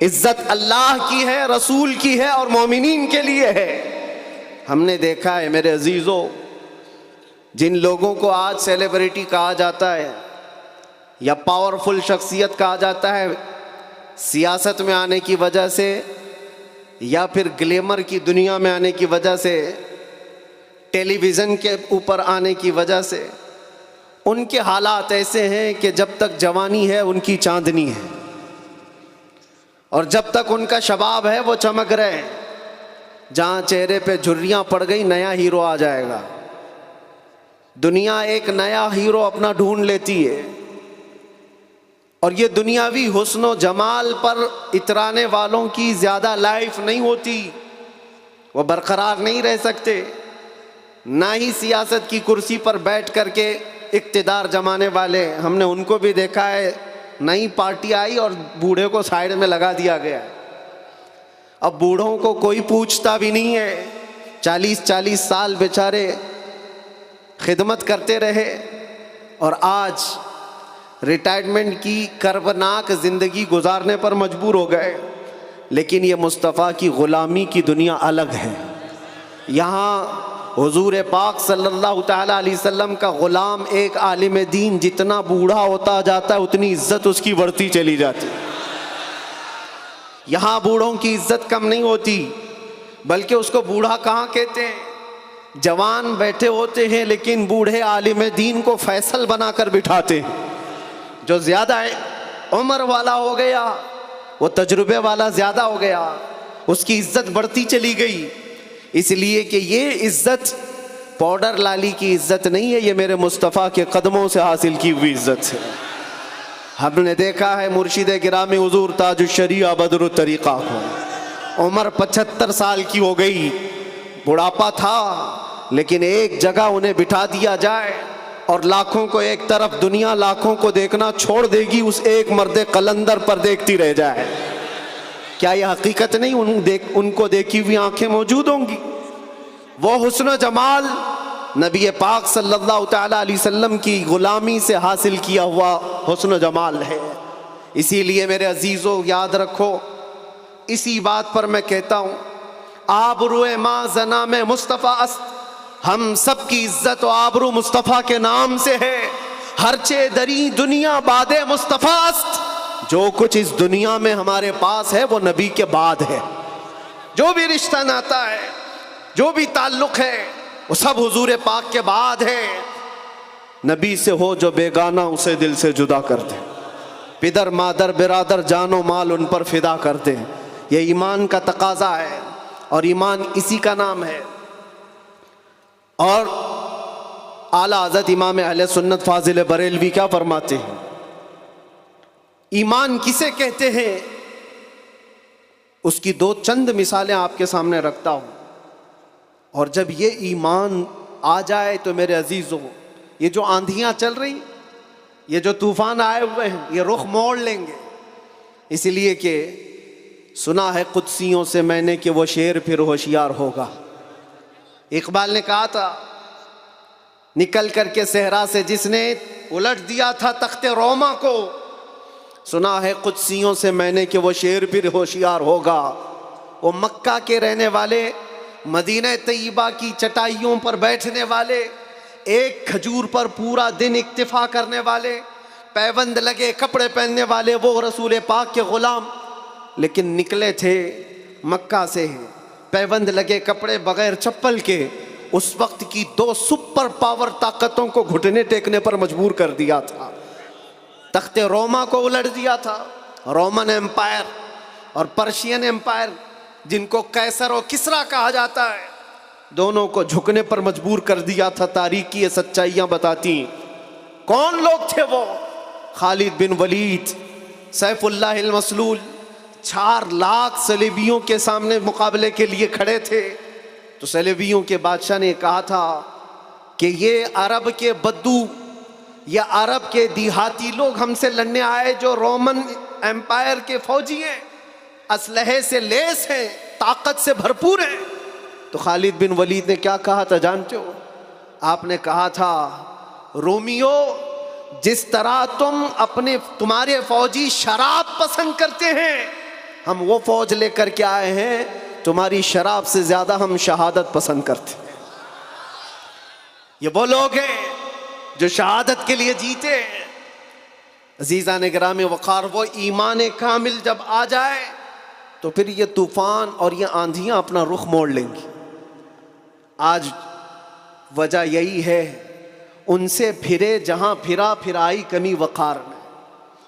عزت اللہ کی ہے، رسول کی ہے اور مومنین کے لیے ہے۔ ہم نے دیکھا ہے میرے عزیزو، جن لوگوں کو آج سیلیبریٹی کہا جاتا ہے یا پاورفل شخصیت کہا جاتا ہے، سیاست میں آنے کی وجہ سے یا پھر گلیمر کی دنیا میں آنے کی وجہ سے، ٹیلی ویژن کے اوپر آنے کی وجہ سے، ان کے حالات ایسے ہیں کہ جب تک جوانی ہے ان کی چاندنی ہے، اور جب تک ان کا شباب ہے وہ چمک رہے ہیں۔ جہاں چہرے پہ جھریاں پڑ گئی نیا ہیرو آ جائے گا، دنیا ایک نیا ہیرو اپنا ڈھونڈ لیتی ہے، اور یہ دنیاوی حسن و جمال پر اترانے والوں کی زیادہ لائف نہیں ہوتی، وہ برقرار نہیں رہ سکتے۔ نہ ہی سیاست کی کرسی پر بیٹھ کر کے اقتدار جمانے والے، ہم نے ان کو بھی دیکھا ہے، نئی پارٹی آئی اور بوڑھے کو سائیڈ میں لگا دیا گیا۔ اب بوڑھوں کو کوئی پوچھتا بھی نہیں ہے، 40 سال بیچارے خدمت کرتے رہے اور آج ریٹائرمنٹ کی کربناک زندگی گزارنے پر مجبور ہو گئے۔ لیکن یہ مصطفیٰ کی غلامی کی دنیا الگ ہے۔ یہاں حضور پاک صلی اللہ تعالیٰ علیہ وسلم کا غلام ایک عالم دین جتنا بوڑھا ہوتا جاتا ہے اتنی عزت اس کی بڑھتی چلی جاتی۔ یہاں بوڑھوں کی عزت کم نہیں ہوتی، بلکہ اس کو بوڑھا کہاں کہتے ہیں؟ جوان بیٹھے ہوتے ہیں لیکن بوڑھے عالم دین کو فیصل بنا کر بٹھاتے ہیں۔ جو زیادہ عمر والا ہو گیا، وہ تجربے والا زیادہ ہو گیا، اس کی عزت بڑھتی چلی گئی، اس لیے کہ یہ عزت پاؤڈر لالی کی عزت نہیں ہے، یہ میرے مصطفیٰ کے قدموں سے حاصل کی ہوئی عزت ہے۔ ہم نے دیکھا ہے مرشد گرامی حضور تاج الشریعہ بدر الطریقہ کو عمر 75 سال کی ہو گئی، بڑھاپا تھا، لیکن ایک جگہ انہیں بٹھا دیا جائے اور لاکھوں کو ایک طرف، دنیا لاکھوں کو دیکھنا چھوڑ دے گی، اس ایک مرد قلندر پر دیکھتی رہ جائے۔ کیا یہ حقیقت نہیں؟ ان کو دیکھی ہوئی آنکھیں موجود ہوں گی۔ وہ حسن و جمال نبی پاک صلی اللہ تعالیٰ علیہ وسلم کی غلامی سے حاصل کیا ہوا حسن و جمال ہے۔ اسی لیے میرے عزیزو یاد رکھو، اسی بات پر میں کہتا ہوں، آبرو ما زنا میں مصطفیٰ است، ہم سب کی عزت و آبرو مصطفیٰ کے نام سے ہے۔ ہر چے دری دنیا باد مصطفیٰ است، جو کچھ اس دنیا میں ہمارے پاس ہے وہ نبی کے بعد ہے۔ جو بھی رشتہ ناتا ہے، جو بھی تعلق ہے، وہ سب حضور پاک کے بعد ہے۔ نبی سے ہو جو بیگانہ اسے دل سے جدا کر دے، پدر مادر برادر جان و مال ان پر فدا کر دے۔ یہ ایمان کا تقاضا ہے اور ایمان اسی کا نام ہے۔ اور اعلیٰ حضرت امام اہل سنت فاضل بریلوی کیا فرماتے ہیں؟ ایمان کسے کہتے ہیں؟ اس کی دو چند مثالیں آپ کے سامنے رکھتا ہوں، اور جب یہ ایمان آ جائے تو میرے عزیزو، یہ جو آندھیاں چل رہی، یہ جو طوفان آئے ہوئے ہیں، یہ رخ موڑ لیں گے۔ اس لیے کہ سنا ہے قدسیوں سے میں نے کہ وہ شیر پھر ہوشیار ہوگا۔ اقبال نے کہا تھا، نکل کر کے صحرا سے جس نے الٹ دیا تھا تخت روما کو، سنا ہے قدسیوں سے میں نے کہ وہ شیر پھر ہوشیار ہوگا۔ وہ مکہ کے رہنے والے، مدینہ طیبہ کی چٹائیوں پر بیٹھنے والے، ایک کھجور پر پورا دن اکتفا کرنے والے، پیوند لگے کپڑے پہننے والے، وہ رسول پاک کے غلام، لیکن نکلے تھے مکہ سے پیوند لگے کپڑے بغیر چپل کے۔ اس وقت کی دو سپر پاور طاقتوں کو گھٹنے ٹیکنے پر مجبور کر دیا تھا۔ تخت روما کو الٹ دیا تھا، رومن ایمپائر، اور پرشین ایمپائر جن کو قیصر و کسریٰ کہا جاتا ہے، دونوں کو جھکنے پر مجبور کر دیا تھا۔ تاریخ کی یہ سچائیاں بتاتی ہیں۔ کون لوگ تھے وہ؟ خالد بن ولید، سیف اللہ المسلول، 4 لاکھ صلیبیوں کے سامنے مقابلے کے لیے کھڑے تھے۔ تو صلیبیوں کے بادشاہ نے کہا تھا کہ یہ عرب کے بدو یا عرب کے دیہاتی لوگ ہم سے لڑنے آئے جو رومن ایمپائر کے فوجی ہیں، اسلحے سے لیس ہیں، طاقت سے بھرپور ہیں۔ تو خالد بن ولید نے کیا کہا تھا جانتے ہو؟ آپ نے کہا تھا، رومیو، جس طرح تمہارے فوجی شراب پسند کرتے ہیں، ہم وہ فوج لے کر کے آئے ہیں، تمہاری شراب سے زیادہ ہم شہادت پسند کرتے ہیں۔ یہ وہ لوگ ہیں جو شہادت کے لیے جیتے ہیں۔ عزیزان گرامی وقار، وہ ایمان کامل جب آ جائے تو پھر یہ طوفان اور یہ آندھیاں اپنا رخ موڑ لیں گی۔ آج وجہ یہی ہے، ان سے پھرے جہاں پھرا پھرائی کمی وقار میں،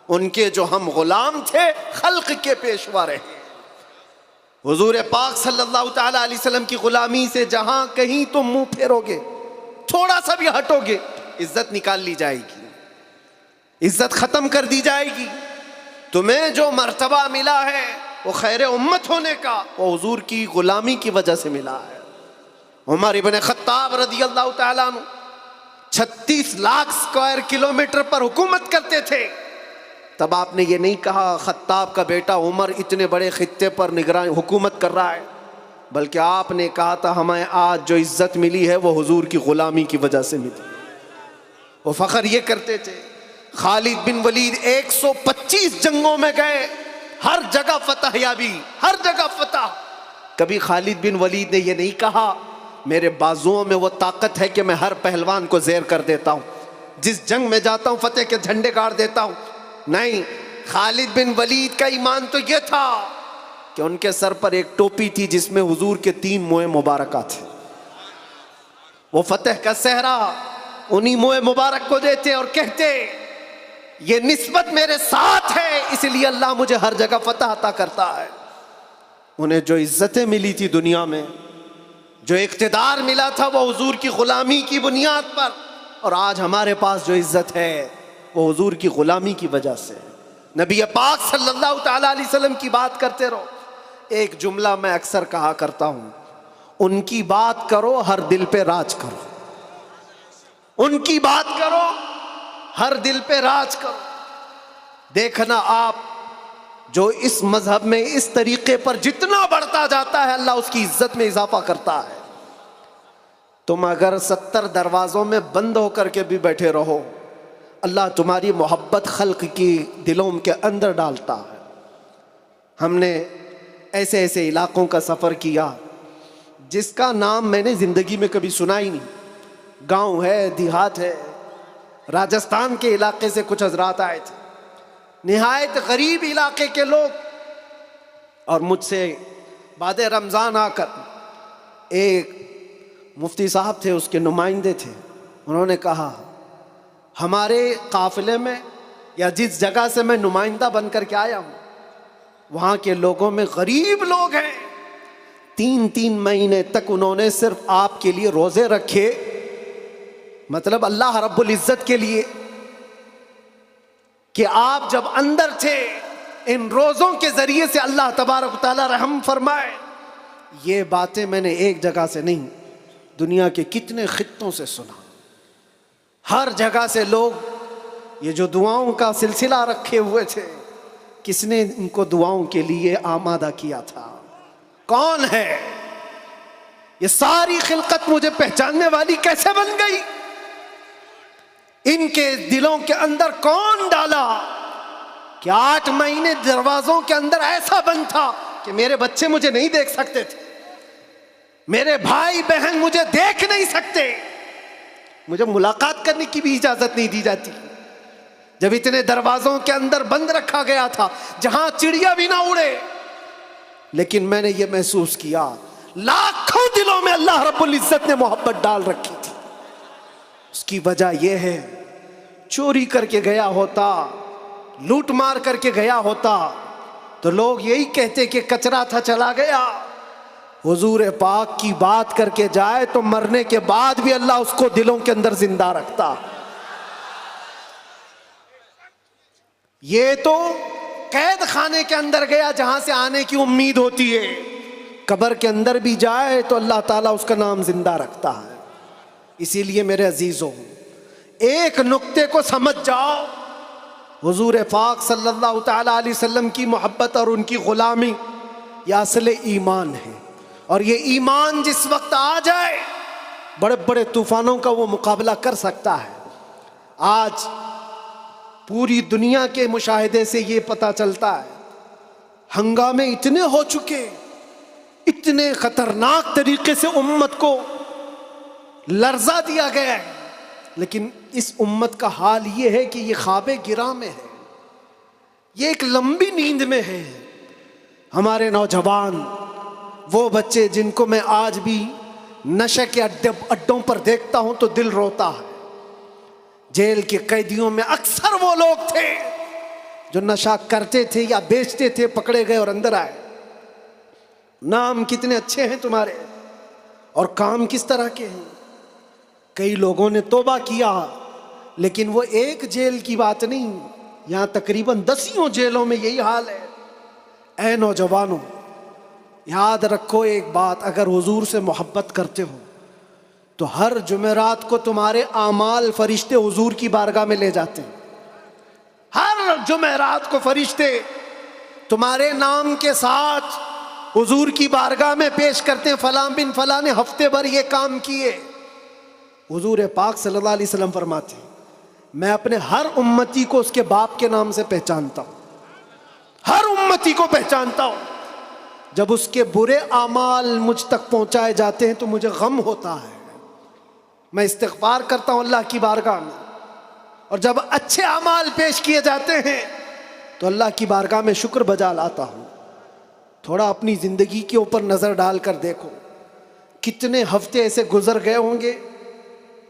ان کے جو ہم غلام تھے خلق کے پیشوا رہے۔ حضور پاک صلی اللہ تعالی علیہ وسلم کی غلامی سے جہاں کہیں تم منہ پھیرو گے، تھوڑا سا بھی ہٹو گے، عزت نکال لی جائے گی، عزت ختم کر دی جائے گی۔ تمہیں جو مرتبہ ملا ہے وہ خیر امت ہونے کا، وہ حضور کی غلامی کی وجہ سے ملا ہے۔ عمر ابن خطاب رضی اللہ تعالیٰ عنہ 36 لاکھ اسکوائر کلومیٹر پر حکومت کرتے تھے۔ تب آپ نے یہ نہیں کہا خطاب کا بیٹا عمر اتنے بڑے خطے پر نگران حکومت کر رہا ہے، بلکہ آپ نے کہا تھا ہمیں آج جو عزت ملی ہے وہ حضور کی غلامی کی وجہ سے ملی۔ وہ فخر یہ کرتے تھے۔ خالد بن ولید 125 جنگوں میں گئے، ہر جگہ فتح یابی، ہر جگہ فتح۔ کبھی خالد بن ولید نے یہ نہیں کہا میرے بازوؤں میں وہ طاقت ہے کہ میں ہر پہلوان کو زیر کر دیتا ہوں، جس جنگ میں جاتا ہوں فتح کے جھنڈے گاڑ دیتا ہوں۔ نہیں، خالد بن ولید کا ایمان تو یہ تھا کہ ان کے سر پر ایک ٹوپی تھی جس میں حضور کے 3 موئے مبارکہ تھے۔ وہ فتح کا صحرا انہی موئے مبارک کو دیتے اور کہتے یہ نسبت میرے ساتھ ہے، اس لیے اللہ مجھے ہر جگہ فتح عطا کرتا ہے۔ انہیں جو عزتیں ملی تھی دنیا میں، جو اقتدار ملا تھا، وہ حضور کی غلامی کی بنیاد پر، اور آج ہمارے پاس جو عزت ہے وہ حضور کی غلامی کی وجہ سے۔ نبی پاک صلی اللہ تعالیٰ علیہ وسلم کی بات کرتے رہو۔ ایک جملہ میں اکثر کہا کرتا ہوں، ان کی بات کرو ہر دل پہ راج کرو، ان کی بات کرو ہر دل پہ راج کرو۔ دیکھنا آپ جو اس مذہب میں اس طریقے پر جتنا بڑھتا جاتا ہے اللہ اس کی عزت میں اضافہ کرتا ہے۔ تم اگر 70 دروازوں میں بند ہو کر کے بھی بیٹھے رہو، اللہ تمہاری محبت خلق کی دلوں کے اندر ڈالتا ہے۔ ہم نے ایسے ایسے علاقوں کا سفر کیا جس کا نام میں نے زندگی میں کبھی سنا ہی نہیں، گاؤں ہے، دیہات ہے۔ راجستھان کے علاقے سے کچھ حضرات آئے تھے، نہایت غریب علاقے کے لوگ، اور مجھ سے بعد رمضان آ کر ایک مفتی صاحب تھے، اس کے نمائندے تھے، انہوں نے کہا ہمارے قافلے میں یا جس جگہ سے میں نمائندہ بن کر کے آیا ہوں وہاں کے لوگوں میں غریب لوگ ہیں، 3 مہینے تک انہوں نے صرف آپ کے لیے روزے رکھے، مطلب اللہ رب العزت کے لیے، کہ آپ جب اندر تھے ان روزوں کے ذریعے سے اللہ تبارک و تعالی رحم فرمائے۔ یہ باتیں میں نے ایک جگہ سے نہیں، دنیا کے کتنے خطوں سے سنا۔ ہر جگہ سے لوگ یہ جو دعاؤں کا سلسلہ رکھے ہوئے تھے، کس نے ان کو دعاؤں کے لیے آمادہ کیا تھا؟ کون ہے؟ یہ ساری خلقت مجھے پہچاننے والی کیسے بن گئی؟ ان کے دلوں کے اندر کون ڈالا کہ 8 مہینے دروازوں کے اندر ایسا بند تھا کہ میرے بچے مجھے نہیں دیکھ سکتے تھے، میرے بھائی بہن مجھے دیکھ نہیں سکتے، مجھے ملاقات کرنے کی بھی اجازت نہیں دی جاتی، جب اتنے دروازوں کے اندر بند رکھا گیا تھا جہاں چڑیا بھی نہ اڑے۔ لیکن میں نے یہ محسوس کیا لاکھوں دلوں میں اللہ رب العزت نے محبت ڈال رکھی تھی۔ اس کی وجہ یہ ہے، چوری کر کے گیا ہوتا، لوٹ مار کر کے گیا ہوتا تو لوگ یہی کہتے کہ کچرا تھا چلا گیا۔ حضور پاک کی بات کر کے جائے تو مرنے کے بعد بھی اللہ اس کو دلوں کے اندر زندہ رکھتا۔ یہ تو قید خانے کے اندر گیا جہاں سے آنے کی امید ہوتی ہے، قبر کے اندر بھی جائے تو اللہ تعالیٰ اس کا نام زندہ رکھتا ہے۔ اسی لیے میرے عزیزوں، ایک نقطے کو سمجھ جاؤ، حضور پاک صلی اللہ تعالیٰ علیہ وسلم کی محبت اور ان کی غلامی یہ اصل ایمان ہے، اور یہ ایمان جس وقت آ جائے بڑے بڑے طوفانوں کا وہ مقابلہ کر سکتا ہے۔ آج پوری دنیا کے مشاہدے سے یہ پتہ چلتا ہے ہنگامے اتنے ہو چکے، اتنے خطرناک طریقے سے امت کو لرزا دیا گیا ہے، لیکن اس امت کا حال یہ ہے کہ یہ خواب گراں میں ہے، یہ ایک لمبی نیند میں ہے۔ ہمارے نوجوان، وہ بچے جن کو میں آج بھی نشے کے اڈوں پر دیکھتا ہوں تو دل روتا ہے۔ جیل کے قیدیوں میں اکثر وہ لوگ تھے جو نشہ کرتے تھے یا بیچتے تھے، پکڑے گئے اور اندر آئے۔ نام کتنے اچھے ہیں تمہارے، اور کام کس طرح کے ہیں۔ کئی لوگوں نے توبہ کیا، لیکن وہ ایک جیل کی بات نہیں، یہاں تقریباً 10 جیلوں میں یہی حال ہے۔ اے نوجوانوں، یاد رکھو ایک بات، اگر حضور سے محبت کرتے ہو تو ہر جمعرات کو تمہارے اعمال فرشتے حضور کی بارگاہ میں لے جاتے ہیں۔ ہر جمعرات کو فرشتے تمہارے نام کے ساتھ حضور کی بارگاہ میں پیش کرتے ہیں، فلاں بن فلاں نے ہفتے بھر یہ کام کیے۔ حضور پاک صلی اللہ علیہ وسلم فرماتے ہیں، میں اپنے ہر امتی کو اس کے باپ کے نام سے پہچانتا ہوں، ہر امتی کو پہچانتا ہوں۔ جب اس کے برے اعمال مجھ تک پہنچائے جاتے ہیں تو مجھے غم ہوتا ہے، میں استغفار کرتا ہوں اللہ کی بارگاہ میں، اور جب اچھے اعمال پیش کیے جاتے ہیں تو اللہ کی بارگاہ میں شکر بجا لاتا ہوں۔ تھوڑا اپنی زندگی کے اوپر نظر ڈال کر دیکھو، کتنے ہفتے ایسے گزر گئے ہوں گے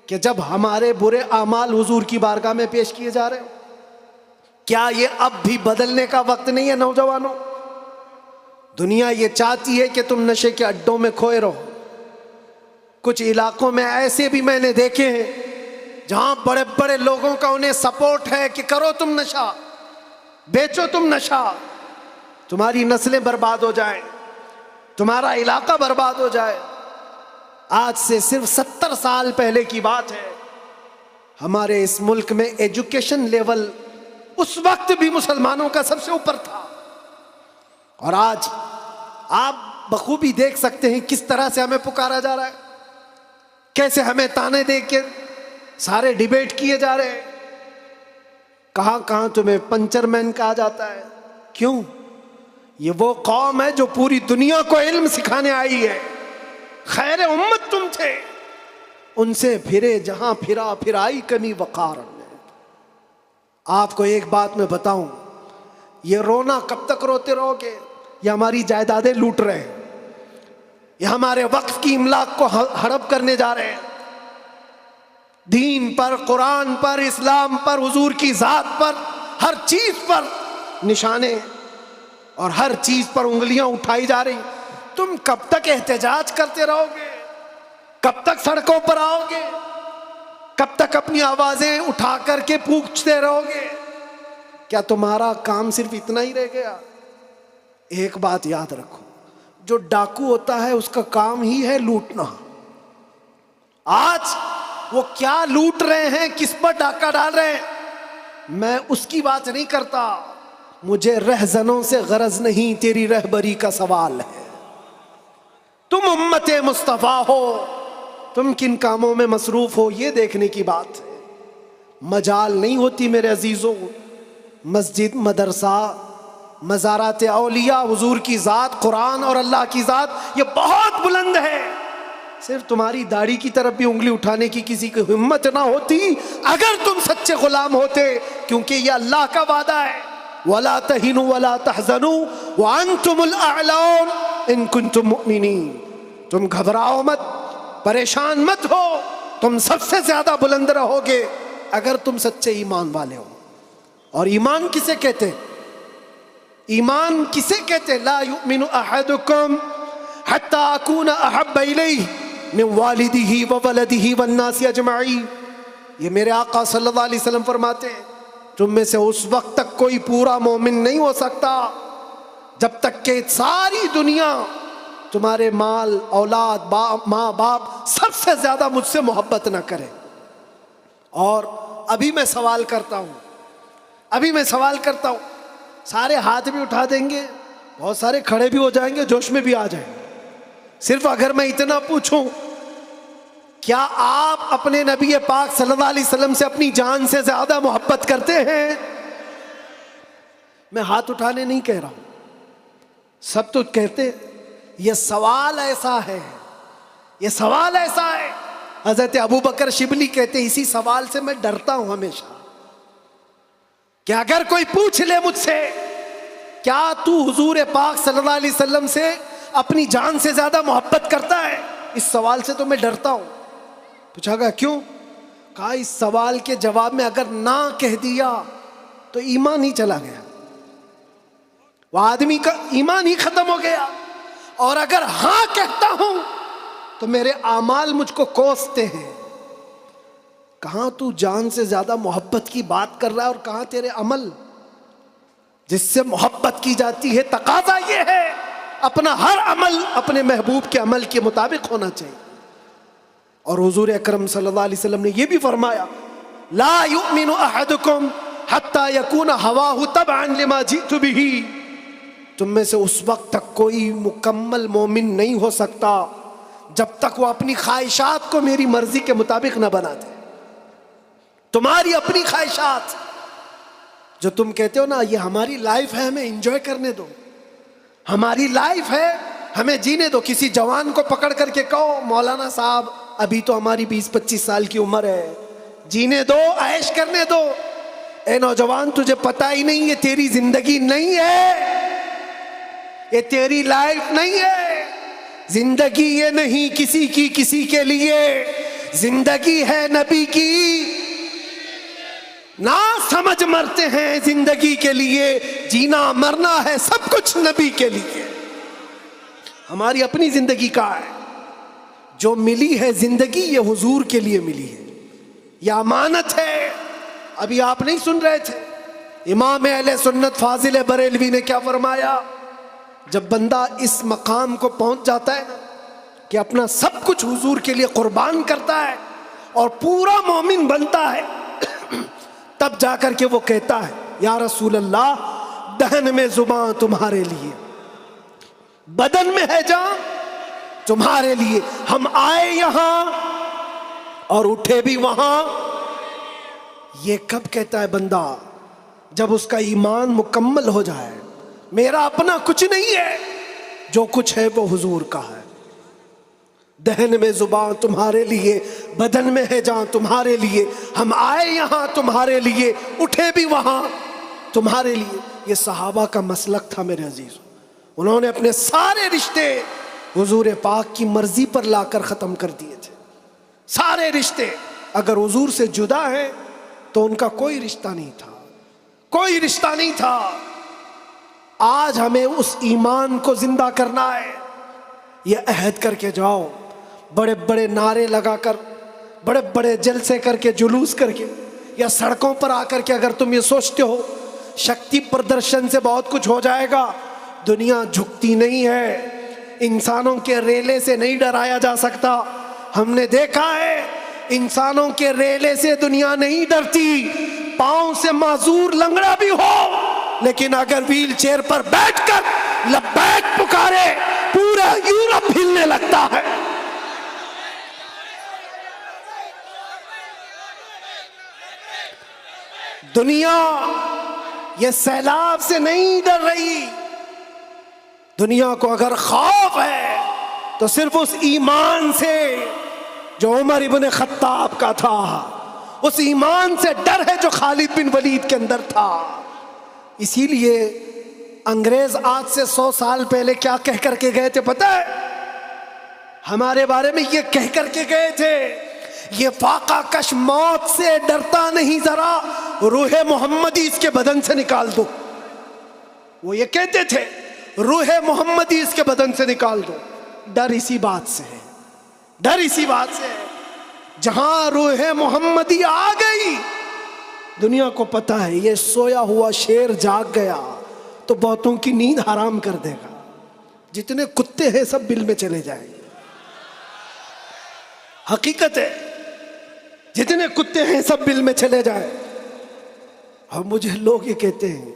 کہ جب ہمارے برے اعمال حضور کی بارگاہ میں پیش کیے جا رہے ہوں۔ کیا یہ اب بھی بدلنے کا وقت نہیں ہے نوجوانوں؟ دنیا یہ چاہتی ہے کہ تم نشے کے اڈوں میں کھوئے رہو۔ کچھ علاقوں میں ایسے بھی میں نے دیکھے ہیں جہاں بڑے بڑے لوگوں کا انہیں سپورٹ ہے کہ کرو تم نشہ، بیچو تم نشہ، تمہاری نسلیں برباد ہو جائیں، تمہارا علاقہ برباد ہو جائے۔ آج سے صرف 70 سال پہلے کی بات ہے، ہمارے اس ملک میں ایجوکیشن لیول اس وقت بھی مسلمانوں کا سب سے اوپر تھا، اور آج آپ بخوبی دیکھ سکتے ہیں کس طرح سے ہمیں پکارا جا رہا ہے، کیسے ہمیں تانے دے کے سارے ڈیبیٹ کیے جا رہے ہیں۔ کہاں کہاں تمہیں پنچر مین کہا جاتا ہے۔ کیوں؟ یہ وہ قوم ہے جو پوری دنیا کو علم سکھانے آئی ہے، خیر امت تم تھے، ان سے پھرے جہاں پھرا، پھر آئی کمی وقار میں۔ آپ کو ایک بات میں بتاؤں، یہ رونا کب تک روتے رہو گے؟ یہ ہماری جائیدادیں لوٹ رہے ہیں، یہ ہمارے وقف کی املاک کو ہڑپ کرنے جا رہے ہیں۔ دین پر، قرآن پر، اسلام پر، حضور کی ذات پر، ہر چیز پر نشانے اور ہر چیز پر انگلیاں اٹھائی جا رہی۔ تم کب تک احتجاج کرتے رہو گے؟ کب تک سڑکوں پر آؤ گے؟ کب تک اپنی آوازیں اٹھا کر کے پوچھتے رہو گے؟ کیا تمہارا کام صرف اتنا ہی رہ گیا؟ ایک بات یاد رکھو، جو ڈاکو ہوتا ہے اس کا کام ہی ہے لوٹنا۔ آج وہ کیا لوٹ رہے ہیں، کس پر ڈاکہ ڈال رہے ہیں، میں اس کی بات نہیں کرتا۔ مجھے رہزنوں سے غرض نہیں، تیری رہبری کا سوال ہے۔ تم امت مصطفیٰ ہو، تم کن کاموں میں مصروف ہو، یہ دیکھنے کی بات ہے۔ مجال نہیں ہوتی میرے عزیزوں، مسجد، مدرسہ، مزارات اولیاء، حضور کی ذات، قرآن اور اللہ کی ذات، یہ بہت بلند ہے۔ صرف تمہاری داڑھی کی طرف بھی انگلی اٹھانے کی کسی کی ہمت نہ ہوتی اگر تم سچے غلام ہوتے، کیونکہ یہ اللہ کا وعدہ ہے، وَلَا تَهِنُوا وَلَا تَحْزَنُوا وَأَنْتُمُ الْأَعْلَوْنَ إِن كُنتُم مُؤْمِنِينَ۔ تم گھبراؤ مت، پریشان مت ہو، تم سب سے زیادہ بلند رہو گے اگر تم سچے ایمان والے ہو۔ اور ایمان کسے کہتے ہیں؟ ایمان کسے کہتے ہیں؟ لا یؤمن احدکم حتی اکون احب الیہ من والدہ وولدہ والناس اجمعین۔ یہ میرے آقا صلی اللہ علیہ وسلم فرماتے ہیں تم میں سے اس وقت تک کوئی پورا مومن نہیں ہو سکتا جب تک کہ ساری دنیا تمہارے مال، اولاد، ماں باپ سب سے زیادہ مجھ سے محبت نہ کرے۔ اور ابھی میں سوال کرتا ہوں، سارے ہاتھ بھی اٹھا دیں گے، بہت سارے کھڑے بھی ہو جائیں گے، جوش میں بھی آ جائیں گے۔ صرف اگر میں اتنا پوچھوں، کیا آپ اپنے نبی پاک صلی اللہ علیہ وسلم سے اپنی جان سے زیادہ محبت کرتے ہیں؟ میں ہاتھ اٹھانے نہیں کہہ رہا ہوں، سب تو کہتے یہ سوال ایسا ہے، یہ سوال ایسا ہے. حضرت ابو بکر شبلی کہتے اسی سوال سے میں ڈرتا ہوں ہمیشہ کہ اگر کوئی پوچھ لے مجھ سے کیا تو حضور پاک صلی اللہ علیہ وسلم سے اپنی جان سے زیادہ محبت کرتا ہے، اس سوال سے تو میں ڈرتا ہوں. پوچھا گیا کیوں؟ کہا اس سوال کے جواب میں اگر نہ کہہ دیا تو ایمان ہی چلا گیا، وہ آدمی کا ایمان ہی ختم ہو گیا، اور اگر ہاں کہتا ہوں تو میرے اعمال مجھ کو کوستے ہیں. کہاں تو جان سے زیادہ محبت کی بات کر رہا ہے اور کہاں تیرے عمل. جس سے محبت کی جاتی ہے تقاضا یہ ہے اپنا ہر عمل اپنے محبوب کے عمل کے مطابق ہونا چاہیے. اور حضور اکرم صلی اللہ علیہ وسلم نے یہ بھی فرمایا لا یؤمن احدکم حتی یکون ہواہ تبعا لما جئت بہ. تم میں سے اس وقت تک کوئی مکمل مومن نہیں ہو سکتا جب تک وہ اپنی خواہشات کو میری مرضی کے مطابق نہ بنا دے. تمہاری اپنی خواہشات جو تم کہتے ہو نا یہ ہماری لائف ہے ہمیں انجوائے کرنے دو، ہماری لائف ہے ہمیں جینے دو. کسی جوان کو پکڑ کر کے کہو مولانا صاحب ابھی تو ہماری 20-25 سال کی عمر ہے، جینے دو، عیش کرنے دو. اے نوجوان تجھے پتہ ہی نہیں یہ تیری زندگی نہیں ہے، یہ تیری لائف نہیں ہے. زندگی یہ نہیں کسی کی کسی کے لیے، زندگی ہے نبی کی. نہ سمجھ مرتے ہیں زندگی کے لیے، جینا مرنا ہے سب کچھ نبی کے لیے. ہماری اپنی زندگی کا ہے، جو ملی ہے زندگی یہ حضور کے لیے ملی ہے، یہ امانت ہے. ابھی آپ نہیں سن رہے تھے امام اہل سنت فاضل بریلوی نے کیا فرمایا؟ جب بندہ اس مقام کو پہنچ جاتا ہے نا کہ اپنا سب کچھ حضور کے لیے قربان کرتا ہے اور پورا مومن بنتا ہے، تب جا کر کے وہ کہتا ہے یا رسول اللہ دہن میں زبان تمہارے لیے، بدن میں ہے جان تمہارے لیے. ہم آئے یہاں اور اٹھے بھی وہاں. یہ کب کہتا ہے بندہ؟ جب اس کا ایمان مکمل ہو جائے. میرا اپنا کچھ نہیں ہے، جو کچھ ہے وہ حضور کا ہے. دہن میں زبان تمہارے لیے، بدن میں ہے جان تمہارے لیے. ہم آئے یہاں تمہارے لیے، اٹھے بھی وہاں تمہارے لیے. یہ صحابہ کا مسلک تھا میرے عزیزوں. انہوں نے اپنے سارے رشتے حضور پاک کی مرضی پر لا کر ختم کر دیے تھے. سارے رشتے اگر حضور سے جدا ہیں تو ان کا کوئی رشتہ نہیں تھا، کوئی رشتہ نہیں تھا. آج ہمیں اس ایمان کو زندہ کرنا ہے. یہ عہد کر کے جاؤ، بڑے بڑے نعرے لگا کر، بڑے بڑے جلسے کر کے، جلوس کر کے، یا سڑکوں پر آ کر کے اگر تم یہ سوچتے ہو شکتی پردرشن سے بہت کچھ ہو جائے گا. دنیا جھکتی نہیں ہے، انسانوں کے ریلے سے نہیں ڈرایا جا سکتا. ہم نے دیکھا ہے انسانوں کے ریلے سے دنیا نہیں ڈرتی. پاؤں سے معذور لنگڑا بھی ہو لیکن اگر ویل چیئر پر بیٹھ کر لبیک پکارے پورا یورپ ہلنے لگتا ہے. دنیا یہ سیلاب سے نہیں ڈر رہی. دنیا کو اگر خوف ہے تو صرف اس ایمان سے جو عمر ابن خطاب کا تھا، اس ایمان سے ڈر ہے جو خالد بن ولید کے اندر تھا. اسی لیے انگریز آج سے 100 سال پہلے کیا کہہ کر کے گئے تھے پتہ ہے؟ ہمارے بارے میں یہ کہہ کر کے گئے تھے یہ فاقہ کش موت سے ڈرتا نہیں، ذرا روح محمدی اس کے بدن سے نکال دو. وہ یہ کہتے تھے روح محمدی اس کے بدن سے نکال دو. ڈر اسی بات سے ہے، ڈر اسی بات سے ہے. جہاں روح محمدی آ گئی دنیا کو پتہ ہے یہ سویا ہوا شیر جاگ گیا تو بہتوں کی نیند حرام کر دے گا. جتنے کتے ہیں سب بل میں چلے جائیں گے. حقیقت ہے جتنے کتے ہیں سب بل میں چلے جائیں. اور مجھے لوگ یہ کہتے ہیں،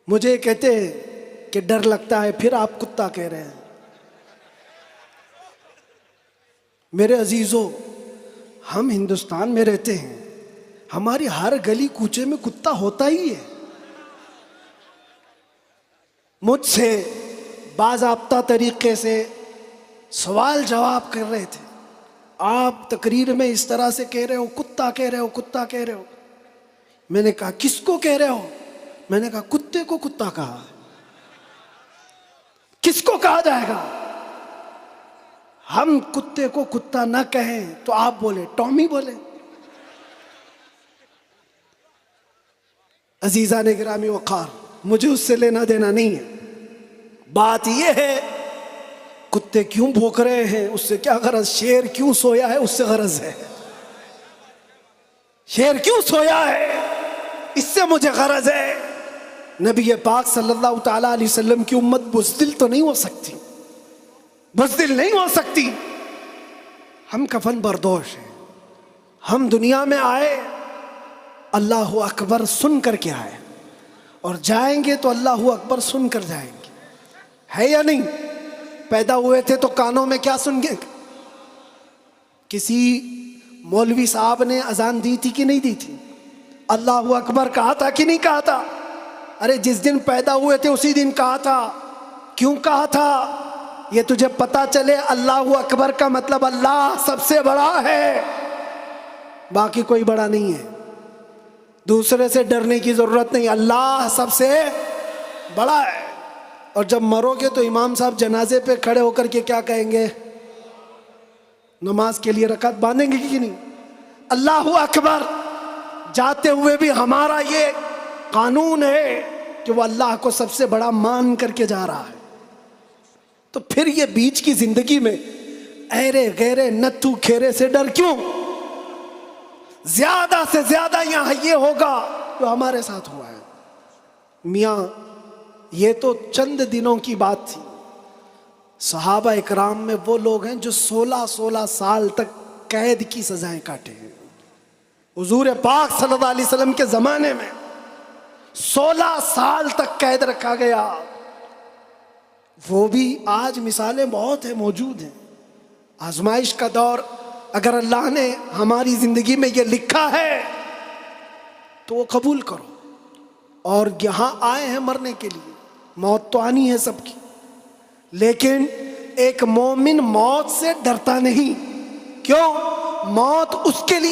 مجھے یہ کہتے ہیں کہ ڈر لگتا ہے، پھر آپ کتا کہہ رہے ہیں. میرے عزیزو ہم ہندوستان میں رہتے ہیں، ہماری ہر گلی کوچے میں کتا ہوتا ہی ہے. مجھ سے باضابطہ طریقے سے سوال جواب کر رہے تھے. آپ تقریر میں اس طرح سے کہہ رہے ہو، کتا کہہ رہے ہو، کتا کہہ رہے ہو. میں نے کہا کس کو کہہ رہے ہو؟ میں نے کہا کتے کو کتا کہا. کس کو کہا جائے گا؟ ہم کتے کو کتا نہ کہیں تو آپ بولے ٹامی بولے. عزیزان گرامی وقار، مجھے اس سے لینا دینا نہیں ہے. بات یہ ہے کتے کیوں بھوک رہے ہیں اس سے کیا غرض، شیر کیوں سویا ہے اس سے غرض ہے. شیر کیوں سویا ہے اس سے مجھے غرض ہے. نبی پاک صلی اللہ تعالیٰ علیہ وسلم کی امت بزدل تو نہیں ہو سکتی، بزدل نہیں ہو سکتی. ہم کفن بردوش ہیں. ہم دنیا میں آئے اللہ اکبر سن کر کے آئے، اور جائیں گے تو اللہ اکبر سن کر جائیں گے. ہے یا نہیں؟ پیدا ہوئے تھے تو کانوں میں کیا سن گے؟ کسی مولوی صاحب نے اذان دی تھی کہ نہیں دی تھی؟ اللہ اکبر کہا تھا کہ نہیں کہا تھا؟ ارے جس دن پیدا ہوئے تھے اسی دن کہا تھا. کیوں کہا تھا؟ یہ تجھے پتا چلے اللہ اکبر کا مطلب اللہ سب سے بڑا ہے، باقی کوئی بڑا نہیں ہے. دوسرے سے ڈرنے کی ضرورت نہیں، اللہ سب سے بڑا ہے. اور جب مرو گے تو امام صاحب جنازے پہ کھڑے ہو کر کے کیا کہیں گے؟ نماز کے لیے رکعت باندھیں گے کہ نہیں؟ اللہ اکبر. جاتے ہوئے بھی ہمارا یہ قانون ہے کہ وہ اللہ کو سب سے بڑا مان کر کے جا رہا ہے. تو پھر یہ بیچ کی زندگی میں ایرے غیرے نتھو کھیرے سے ڈر کیوں؟ زیادہ سے زیادہ یہاں یہ ہوگا جو ہمارے ساتھ ہوا ہے. میاں یہ تو چند دنوں کی بات تھی. صحابہ اکرام میں وہ لوگ ہیں جو 16 سال تک قید کی سزائیں کاٹے ہیں. حضور پاک صلی اللہ علیہ وسلم کے زمانے میں 16 سال تک قید رکھا گیا. وہ بھی آج مثالیں بہت ہیں، موجود ہیں. آزمائش کا دور، اگر اللہ نے ہماری زندگی میں یہ لکھا ہے تو وہ قبول کرو. اور یہاں آئے ہیں مرنے کے لیے، موت تو آنی ہے سب کی، لیکن ایک مومن موت سے ڈرتا نہیں. کیوں؟ موت اس کے لیے